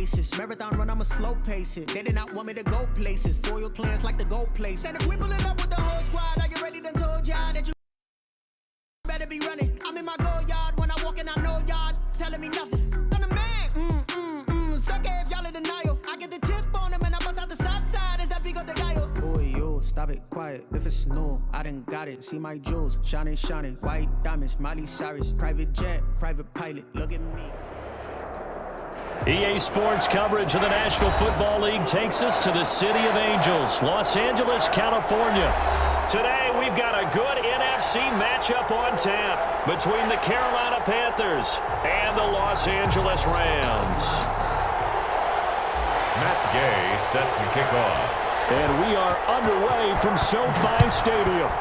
basis. Marathon run, I'ma slow pace it. They did not want me to go places. Foil plans like the go place. And if we pull it up with the whole squad, are you ready? Done told y'all that you better be running. I'm in my go yard when I walk in, I know y'all telling me nothing. I'm the man. Suck it if y'all in denial. I get the chip on him and I bust out the south side. Is that big of the guy? Boy, yo, stop it, quiet. If it's new, I done got it. See my jewels, shining, shining. White diamonds, Miley Cyrus. Private jet, private pilot. Look at me. EA Sports coverage of the National Football League takes us to the City of Angels, Los Angeles, California. Today, we've got a good NFC matchup on tap between the Carolina Panthers and the Los Angeles Rams. Matt Gay set to kick off. And we are underway from SoFi Stadium.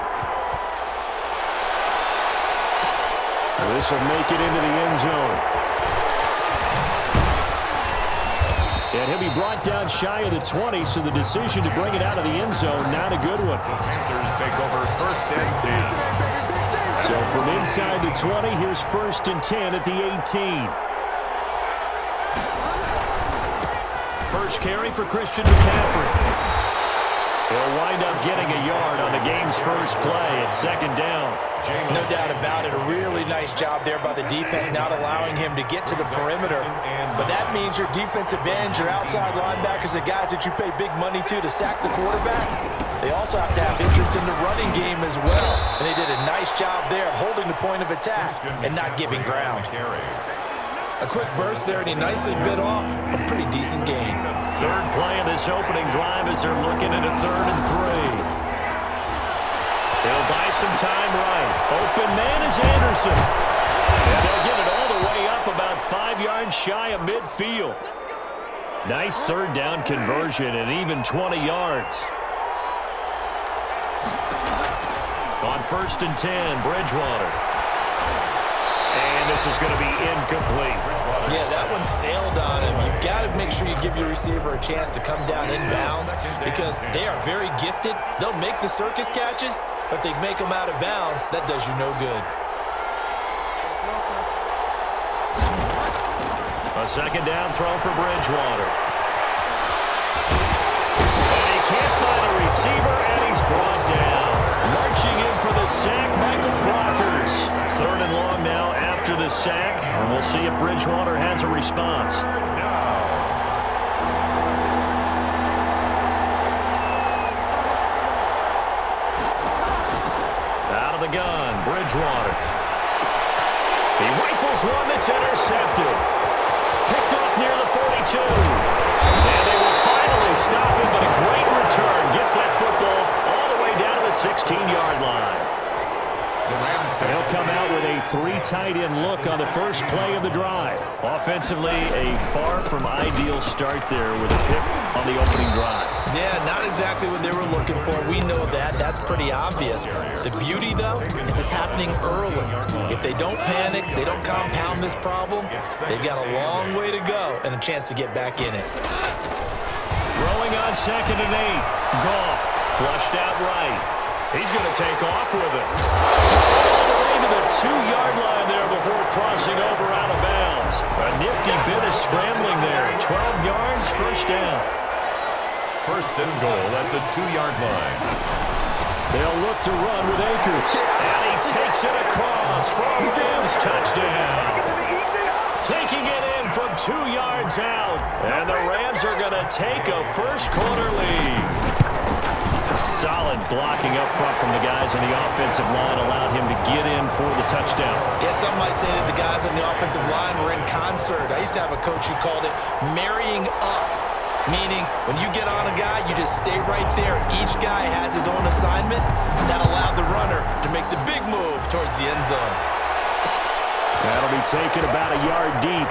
This will make it into the end zone. And he'll be brought down shy of the 20, so the decision to bring it out of the end zone, not a good one. The Panthers take over 1st and 10. So from inside the 20, here's 1st and 10 at the 18. First carry for Christian McCaffrey. He'll wind up getting a yard on the game's first play at 2nd down. No doubt about it. A really nice job there by the defense, not allowing him to get to the perimeter. But that means your defensive ends, your outside linebackers, the guys that you pay big money to sack the quarterback, they also have to have interest in the running game as well. And they did a nice job there of holding the point of attack and not giving ground. A quick burst there, and he nicely bit off a pretty decent gain. Third play of this opening drive as they're looking at a 3rd and 3. They'll buy some time right. Open man is Anderson. And they'll get it all the way up about 5 yards shy of midfield. Nice 3rd down conversion and even 20 yards. On 1st and 10, Bridgewater. And this is going to be incomplete. Yeah, that one sailed on him. You've got to make sure you give your receiver a chance to come down inbounds because they are very gifted. They'll make the circus catches, but they make them out of bounds. That does you no good. A 2nd down throw for Bridgewater. And he can't find a receiver, and he's brought down. Marching in for the sack, Michael Brockers. 3rd and long now after the sack, and we'll see if Bridgewater has a response. Out of the gun, Bridgewater. He rifles one that's intercepted. Picked off near the 42. And they will finally stop him, but a great return gets that football all the way down to the 16-yard line. They'll come out with a 3 tight end look on the first play of the drive. Offensively, a far from ideal start there with a pick on the opening drive. Yeah, not exactly what they were looking for. We know that. That's pretty obvious. The beauty, though, is it's happening early. If they don't panic, they don't compound this problem, they've got a long way to go and a chance to get back in it. Throwing on 2nd and 8. Goff flushed out right. He's going to take off with it. All the way to the 2-yard line there before crossing over out of bounds. A nifty bit of scrambling there. 12 yards, 1st down. 1st and goal at the 2-yard line. They'll look to run with Akers. And he takes it across for a Rams touchdown. Taking it in from 2 yards out. And the Rams are going to take a first-quarter lead. Solid blocking up front from the guys on the offensive line allowed him to get in for the touchdown. Yeah, some might say that the guys on the offensive line were in concert. I used to have a coach who called it marrying up, meaning when you get on a guy, you just stay right there. Each guy has his own assignment. That allowed the runner to make the big move towards the end zone. That'll be taken about a yard deep.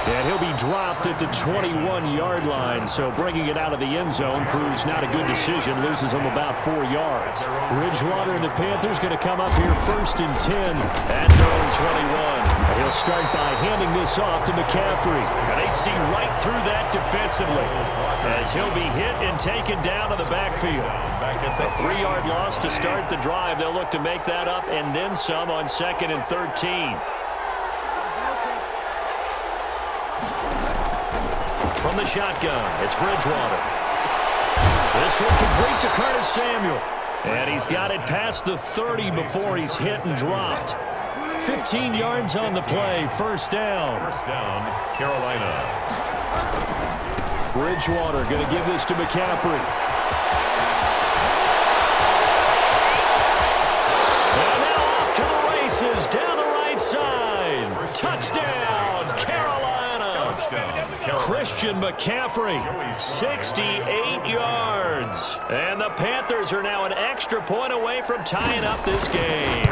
And he'll be dropped at the 21-yard line, so bringing it out of the end zone proves not a good decision, loses him about 4 yards. Bridgewater and the Panthers going to come up here 1st and 10 at their own 21. And he'll start by handing this off to McCaffrey. And they see right through that defensively as he'll be hit and taken down to the backfield. A 3-yard loss to start the drive. They'll look to make that up and then some on 2nd and 13. From the shotgun, it's Bridgewater. This one complete to Curtis Samuel. And he's got it past the 30 before he's hit and dropped. 15 yards on the play, first down. First down, Carolina. Bridgewater going to give this to McCaffrey. And now off to the races down the right side. Touchdown, Carolina. Christian McCaffrey, 68 yards. And the Panthers are now an extra point away from tying up this game.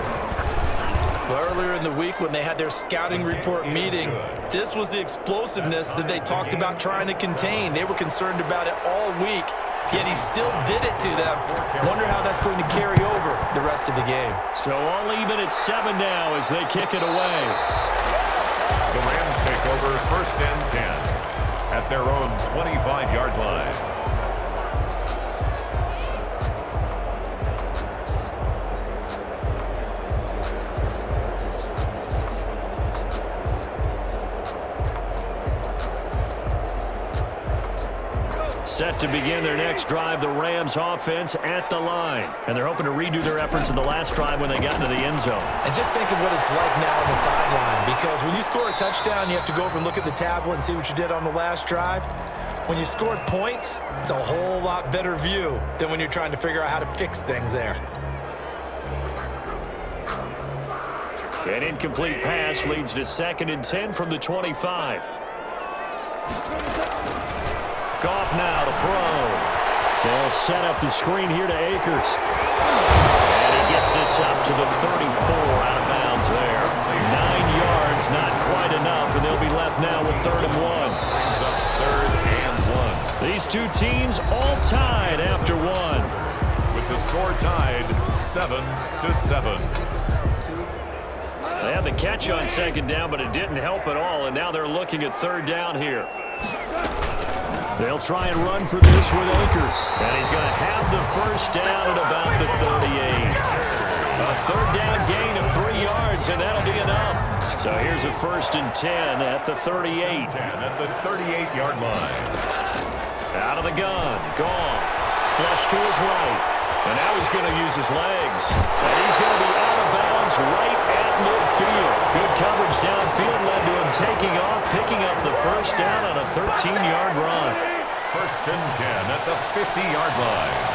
Well, earlier in the week when they had their scouting report meeting, this was the explosiveness that they talked about trying to contain. They were concerned about it all week, yet he still did it to them. Wonder how that's going to carry over the rest of the game. So all even at 7 now as they kick it away. The Rams take over first and 10 at their own 25-yard line. Set to begin their next drive, the Rams offense at the line. And they're hoping to redo their efforts in the last drive when they got into the end zone. And just think of what it's like now on the sideline, because when you score a touchdown, you have to go over and look at the tablet and see what you did on the last drive. When you scored points, it's a whole lot better view than when you're trying to figure out how to fix things there. An incomplete pass leads to 2nd and 10 from the 25. Goff now to throw. They'll set up the screen here to Akers. And he gets this up to the 34 out of bounds there. 9 yards, not quite enough, and they'll be left now with 3rd and 1. Brings up 3rd and 1. These two teams all tied after 1. With the score tied 7-7. They had the catch on 2nd down, but it didn't help at all, and now they're looking at 3rd down here. They'll try and run for this with Akers. And he's going to have the first down at about the 38. A 3rd down gain of 3 yards, and that'll be enough. So here's a 1st and 10 at the 38. 10 at the 38-yard line. Out of the gun, Goff. Flush to his right. And now he's going to use his legs. And he's going to be out of bounds right at midfield. Good coverage downfield led to him taking off, picking up the first down on a 13-yard run. 1st and 10 at the 50-yard line.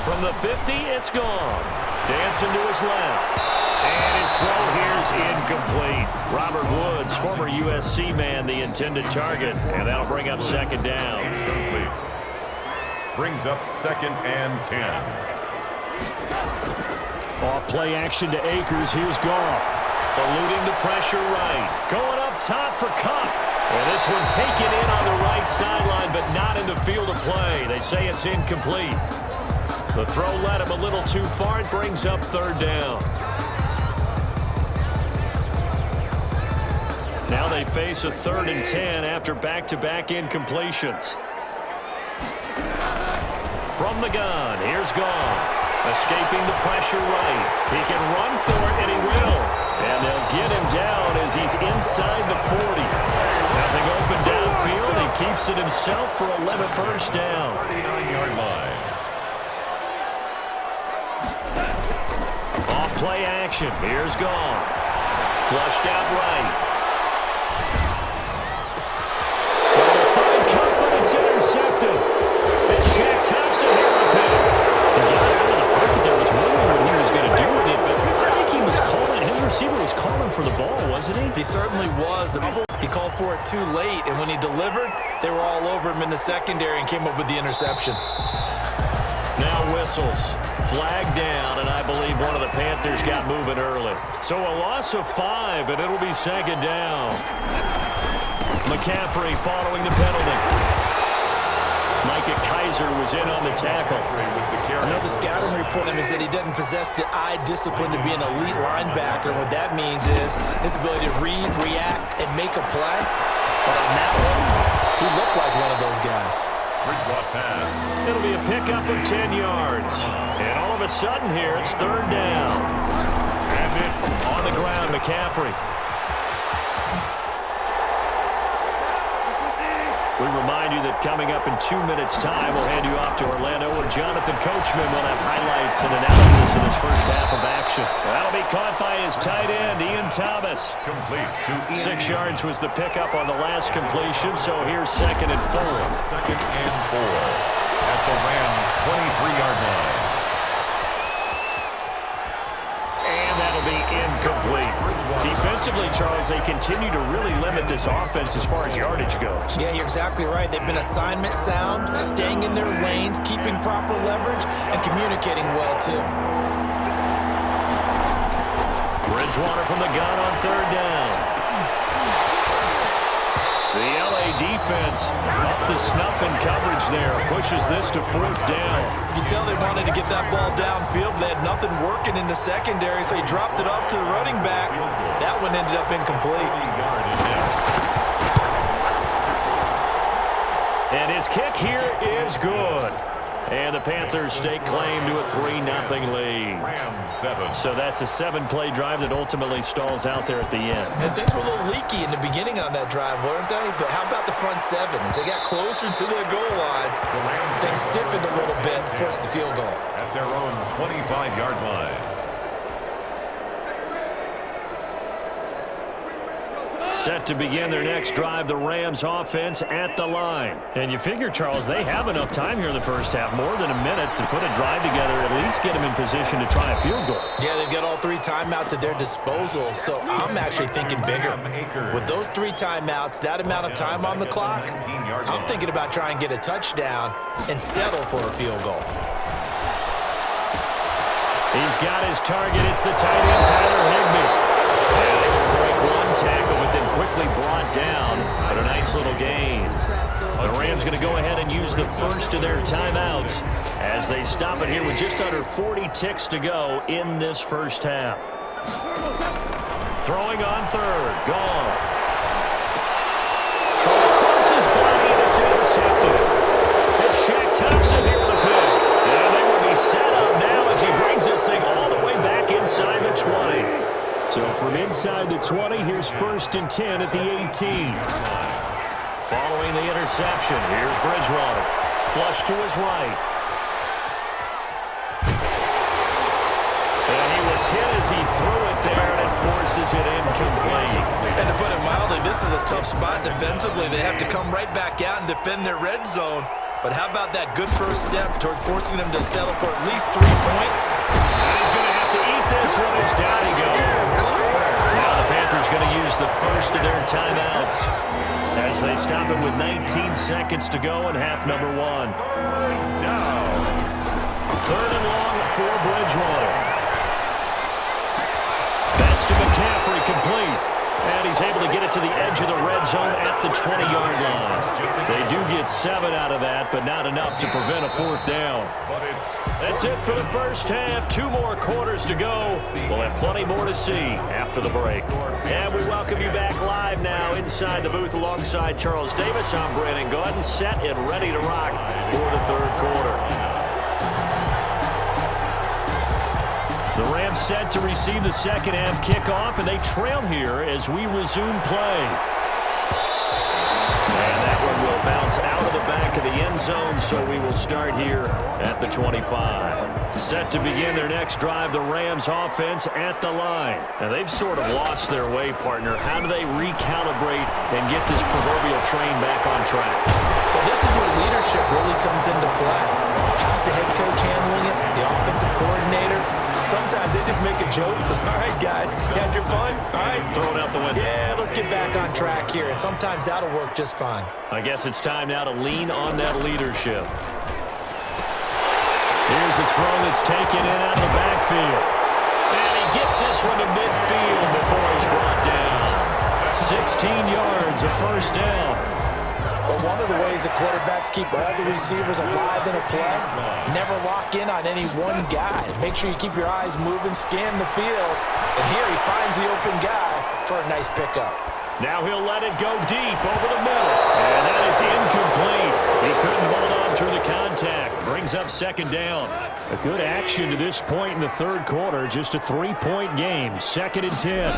From the 50, it's Goff. Dancing to his left. And his throw here's incomplete. Robert Woods, former USC man, the intended target. And that'll bring up 2nd down. Complete. Brings up 2nd and 10. Off play action to Akers. Here's Goff. Eluding the pressure right. Going up top for Kupp. And this one taken in on the right sideline, but not in the field of play. They say it's incomplete. The throw led him a little too far. It brings up 3rd down. Now they face a 3rd and 10 after back-to-back incompletions. From the gun, here's Goff. Escaping the pressure right. He can run for it, and he will. And they'll get him down as he's inside the 40. Nothing open downfield. He keeps it himself for 11 first down. 39-yard line. Off play action. Here's Goff. Flushed out right. Trying to find Kupp, but it's intercepted. It's Shaq Thompson here to pick. He got it out of the pocket there. I was wondering what he was going to do with it, but I think he was calling. His receiver was calling for the ball, wasn't he? He certainly was. He called for it too late, and when he delivered, they were all over him in the secondary and came up with the interception. Now whistles. Flag down, and I believe one of the Panthers got moving early. So a loss of 5, and it'll be 2nd down. McCaffrey following the penalty. Micah Kiser was in on the tackle. I know the scouting report on him is that he doesn't possess the eye discipline to be an elite linebacker. And what that means is his ability to read, react, and make a play. But on that one, he looked like one of those guys. Bridgewater pass. It'll be a pickup of 10 yards. And all of a sudden here, it's 3rd down. And it's On the ground, McCaffrey. We remind you that coming up in 2 minutes' time, we'll hand you off to Orlando, where Jonathan Coachman will have highlights and analysis in his first half of action. That'll be caught by his tight end, Ian Thomas. Complete to Ian. 6 yards was the pickup on the last completion, so here's 2nd and 4. 2nd and 4 at the Rams' 23-yard line. And that'll be incomplete. Defensively, Charles, they continue to really limit this offense as far as yardage goes. Yeah, you're exactly right. They've been assignment sound, staying in their lanes, keeping proper leverage, and communicating well, too. Bridgewater from the gun on 3rd down. The LA defense up to snuff in coverage there. Pushes this to 4th down. You can tell they wanted to get that ball downfield, but they had nothing working in the secondary, so he dropped it off to the running back. That one ended up incomplete. And his kick here is good. And the Panthers stake claim to a 3-0 lead. So that's a 7-play drive that ultimately stalls out there at the end. And things were a little leaky in the beginning on that drive, weren't they? But how about the front 7? As they got closer to the goal line, things stiffened a little bit, forced the field goal. At their own 25-yard line. Set to begin their next drive, the Rams offense at the line. And you figure, Charles, they have enough time here in the first half, more than a minute, to put a drive together, at least get them in position to try a field goal. Yeah, they've got all 3 timeouts at their disposal, so I'm actually thinking bigger. With those 3 timeouts, that amount of time on the clock, I'm thinking about trying to get a touchdown and settle for a field goal. He's got his target. It's the tight end, Tyler Higbee. And they will break one tackle, but then quickly brought down. But a nice little gain. The Rams going to go ahead and use the first of their timeouts as they stop it here with just under 40 ticks to go in this first half. Throwing on 3rd. Goff. Throw across his body, and it's intercepted. It's Shaq Thompson here with a pick. And they will be set up now as he brings this thing all the way back inside the 20. So from inside the 20, here's 1st and 10 at the 18. Following the interception, here's Bridgewater. Flush to his right. And he was hit as he threw it there, and it forces it incomplete. And to put it mildly, this is a tough spot defensively. They have to come right back out and defend their red zone. But how about that good first step towards forcing them to settle for at least 3 points? And he's going to have to eat this one as down he goes. Now the Panthers going to use the first of their timeouts as they stop it with 19 seconds to go in half number 1. 3rd and long for Bridgewater. That's to McCaffrey, complete. And he's able to get it to the edge of the red zone at the 20-yard line. They do get 7 out of that, but not enough to prevent a 4th down. That's it for the first half. 2 more quarters to go. We'll have plenty more to see after the break. And we welcome you back live now inside the booth alongside Charles Davis. I'm Brandon Gordon, set and ready to rock for the 3rd quarter. The Rams set to receive the second half kickoff, and they trail here as we resume play. And that one will bounce out of the back of the end zone, so we will start here at the 25. Set to begin their next drive, the Rams offense at the line. Now, they've sort of lost their way, partner. How do they recalibrate and get this proverbial train back on track? Well, this is where leadership really comes into play. How's the head coach handling it? The offensive coordinator? Sometimes they just make a joke. All right, guys, you had your fun? All right. Throw it out the window. Yeah, let's get back on track here. And sometimes that'll work just fine. I guess it's time now to lean on that leadership. Here's a throw that's taken in out of the backfield. And he gets this one to midfield before he's brought down. 16 yards, a first down. But one of the ways that quarterbacks keep all the receivers alive in a play, never lock in on any one guy. Make sure you keep your eyes moving, scan the field. And here he finds the open guy for a nice pickup. Now he'll let it go deep over the middle. And that is incomplete. He couldn't hold on through the contact. Brings up 2nd down. A good action to this point in the 3rd quarter. Just a 3-point game. 2nd and 10.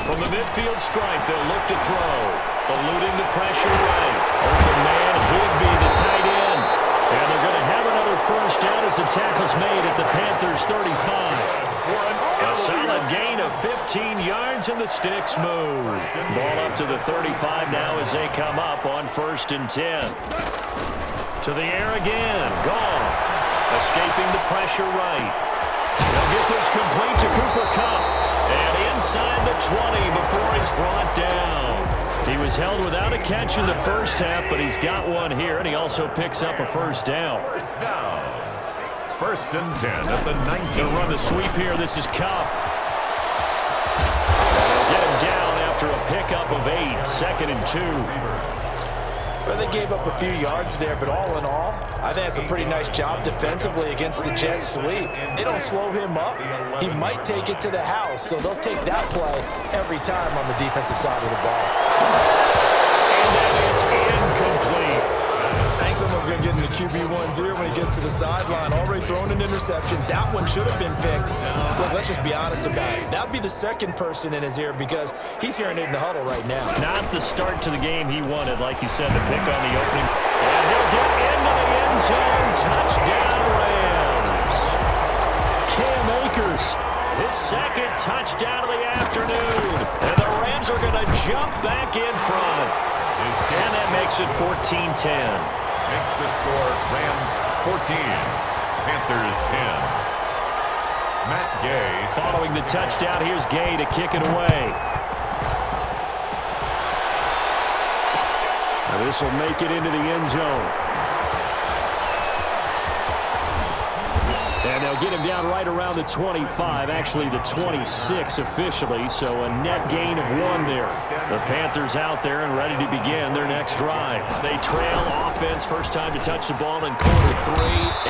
From the midfield stripe, they'll look to throw. Eluding the pressure right. Open man, Higby, the tight end. And they're going to have another first down as the tackle's made at the Panthers' 35. A solid gain of 15 yards, and the sticks move. Ball up to the 35 now as they come up on 1st and 10. To the air again. Goff escaping the pressure right. They'll get this complete to Cooper Kupp. And inside the 20 before he's brought down. He was held without a catch in the first half, but he's got one here, and he also picks up a first down. First down. 1st and 10 at the 19. They'll run the sweep here. This is Kupp. They'll get him down after a pickup of 8. 2nd and 2. Well, they gave up a few yards there, but all in all, I think it's a pretty nice job defensively against the Jets sweep. They don't slow him up. He might take it to the house, so they'll take that play every time on the defensive side of the ball. And that is incomplete. I think someone's going to get into QB1-0 when he gets to the sideline. Already thrown an interception. That one should have been picked. Look, let's just be honest about it. That'd be the second person in his ear because he's hearing it in the huddle right now. Not the start to the game he wanted, like you said, the pick on the opening. And he'll get into the end zone. Touchdown, Rams. Cam Akers, his 2nd touchdown of the afternoon. And the Rams are going to jump back in front. And that makes it 14-10. Makes the score Rams 14, Panthers 10. Matt Gay. Following the touchdown, here's Gay to kick it away. Now this will make it into the end zone. And they'll get him down right around the 25, actually the 26 officially, so a net gain of 1 there. The Panthers out there and ready to begin their next drive. They trail offense, first time to touch the ball in quarter 3,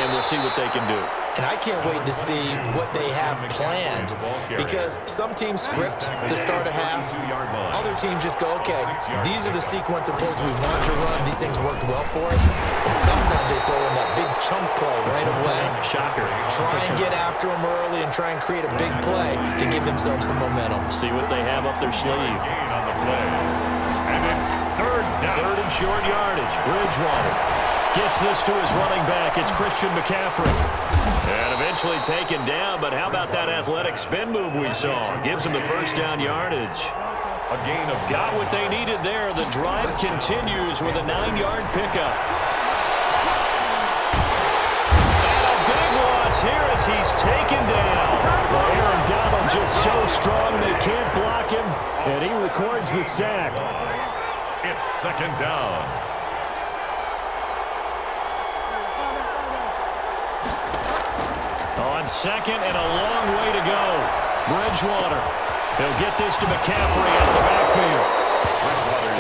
and we'll see what they can do. And I can't wait to see what they have planned because some teams script to start a half. Other teams just go, okay, these are the sequence of plays we want to run. These things worked well for us. And sometimes they throw in that big chunk play right away. Shocker. Try and get after them early and try and create a big play to give themselves some momentum. See what they have up their sleeve. Gain on the play. And it's 3rd down. 3rd and short yardage. Bridgewater gets this to his running back. It's Christian McCaffrey. And eventually taken down, but how about that athletic spin move we saw? Gives him the first down yardage. A gain of Got what they needed there. The drive continues with a 9-yard pickup. And a big loss here as he's taken down. Well, Aaron Donald just so strong they can't block him, and he records the sack. It's 2nd down. On 2nd and a long way to go. Bridgewater. He'll get this to McCaffrey out of the backfield.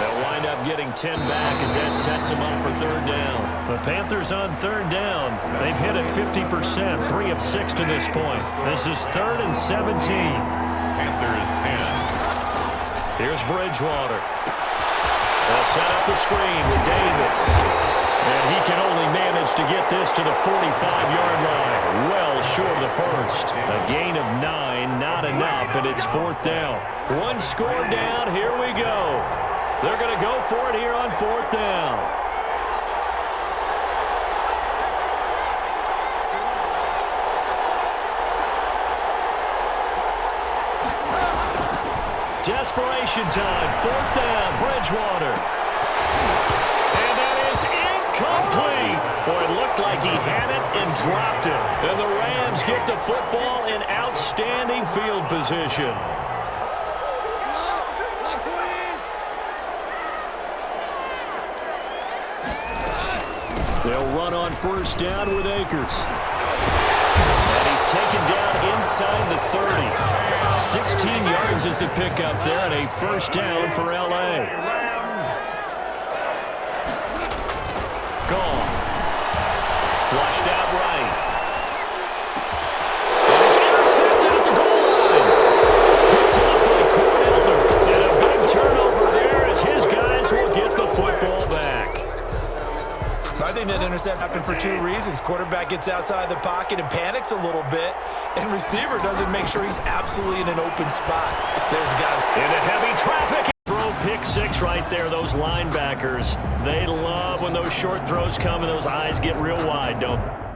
They'll wind up getting 10 back as that sets them up for 3rd down. The Panthers on 3rd down. They've hit it 50%, 3 of 6 to this point. This is 3rd and 17. Panthers 10. Here's Bridgewater. They'll set up the screen with Davis. And he can only manage to get this to the 45-yard line. Well short of the first. A gain of 9, not enough, and it's 4th down. 1 score down, here we go. They're going to go for it here on 4th down. Desperation time, 4th down, Bridgewater. And that is incomplete. Boy, it looked like he had it and dropped it. And the Rams get the football in outstanding field position. They'll run on 1st down with Akers. And he's taken down inside the 30. 16 yards is the pickup there, and a 1st down for L.A. Gone. Flushed out right. And it's intercepted at the goal line. Picked up by Cornelder. And a big turnover there as his guys will get the football back. I think that intercept happened for 2 reasons. Quarterback gets outside the pocket and panics a little bit, and receiver doesn't make sure he's absolutely in an open spot. So there's a guy Into heavy traffic. Throw pick 6 backs right there, those linebackers, they love when those short throws come and those eyes get real wide, don't they?